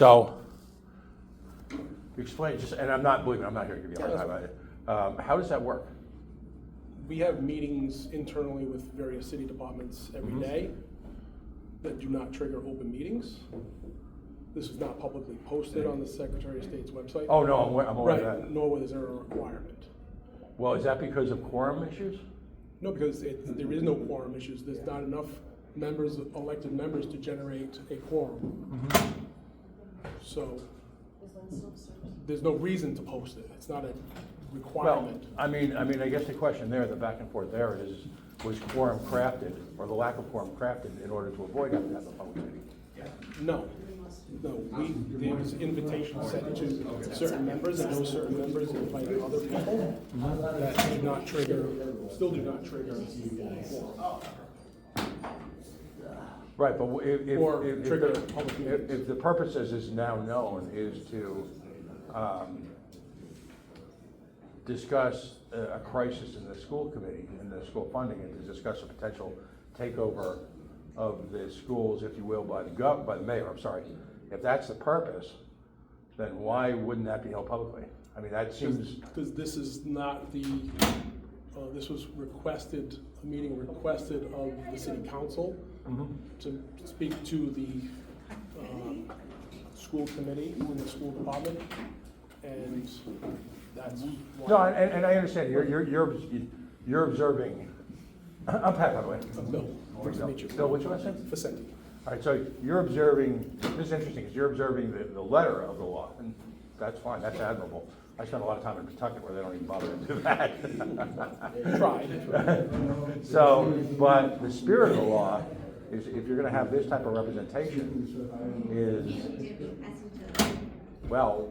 So, explain, just, and I'm not, believe me, I'm not here to give you a hard time about it. How does that work? We have meetings internally with various city departments every day that do not trigger open meetings. This is not publicly posted on the Secretary of State's website. Oh, no, I'm aware of Right, that. nor is there a requirement. Well, is that because of quorum issues? No, because there is no quorum issues. There's not enough members, elected members, to generate a quorum. So there's no reason to post it. It's not a Well, requirement. I mean, I guess the question there, the back and forth there is, was quorum crafted, or the lack of quorum crafted in order to avoid having to have a public meeting? No. There was invitations sent to certain members, and those certain members invited other people that did not trigger, still do not trigger a quorum. Right, but Or trigger a public meeting. if the purpose, as is now known, is to discuss a crisis in the school committee, in the school funding, and to discuss a potential takeover of the schools, if you will, by the mayor, I'm sorry. If that's the purpose, then why wouldn't that be held publicly? I mean, that seems. Because this is not the, this was requested, a meeting requested of the city council to speak to the school committee in the school department, and that's why. No, and I understand, you're observing, I'm Pat, by the way. Bill, nice to meet you. Bill, what's your last name? Vicente. All right, so you're observing, this is interesting, because you're observing the letter of the law, and that's fine, that's admirable. I spent a lot of time in Pawtucket where they don't even bother to do that. Tried. So, but the spirit of the law is, if you're gonna have this type of representation, is, well,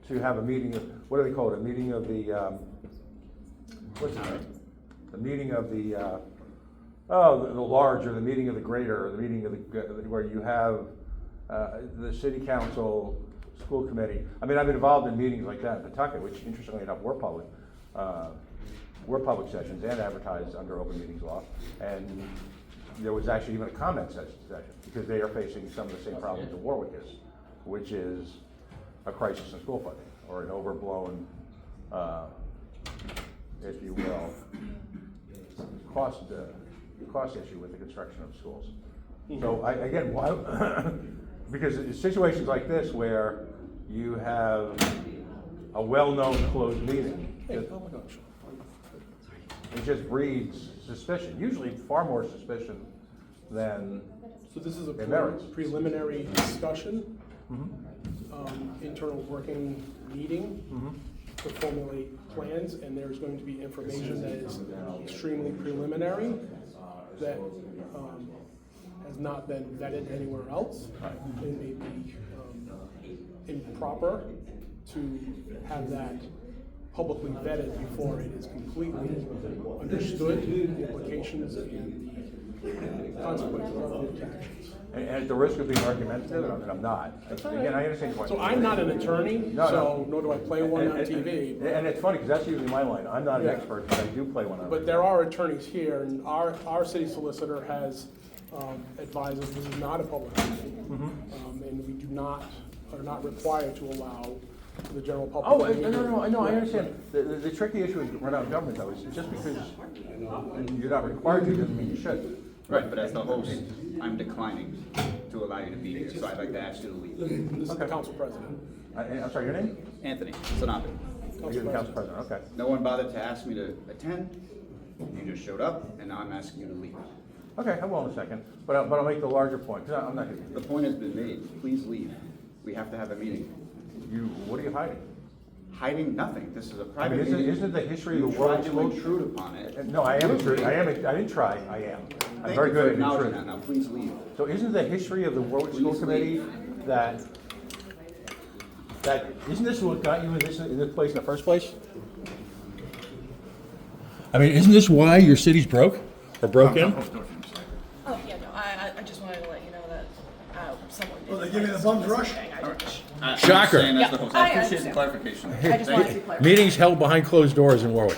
to have a meeting of, what do they call it, a meeting of the, what's it name? The meeting of the, the large, or the meeting of the greater, or the meeting of the, where you have the city council, school committee. I mean, I've been involved in meetings like that in Pawtucket, which interestingly enough were public sessions and advertised under open meetings law. And there was actually even a comment session, because they are facing some of the same problems that Warwick is, which is a crisis in school funding, or an overblown, if you will, cost issue with the construction of schools. So again, why? Because it's situations like this where you have a well-known closed meeting, Hey, oh my gosh. it just breeds suspicion, usually far more suspicion than. So this is a It merits. preliminary discussion, internal working meeting to formulate plans, and there's going to be information that is extremely preliminary that has not been vetted anywhere else. It may be improper to have that publicly vetted before it is completely understood, the implications and the consequences of the actions. And at the risk of being argumentative, and I'm not. Again, I understand your point. So I'm not an attorney, No. so nor do I play one on And TV. it's funny, because that's usually my line. I'm not an Yeah. expert, but I do play one on. But there are attorneys here, and our city solicitor has advised us this is not a public meeting. And we are not required to allow the general public. Oh, to meet. no, I understand. The tricky issue is run out government, though, is just because you're not required to doesn't mean you should. Right, but as the host, I'm declining to allow you to be here, so I'd like to ask you to leave. This is the council president. I'm sorry, your name? Anthony Sanape. You're the council president, okay. No one bothered to ask me to attend. You just showed up, and now I'm asking you to leave. Okay, I will in a second, but I'll make the larger point, 'cause I'm not gonna. The point has been made. Please leave. We have to have a meeting. What are you hiding? Hiding nothing. This is a I private mean, meeting. isn't the history of You the tried world to school? intrude upon it. No, I am intruding. I didn't try, I am. I'm Thank very you good for at acknowledging that. intruding. Now, please leave. So isn't the history of the Warwick School Please Committee leave. that isn't this what got you in this place in the first place? I mean, isn't this why your city's broke or broke in? Oh, yeah, no, I just wanted to let you know that someone did. Oh, they give me the bums rush? Shocker. I'm saying as the host. Yeah, I I appreciate the understand. clarification. I just wanted to clarify. Meetings held behind closed doors in Warwick.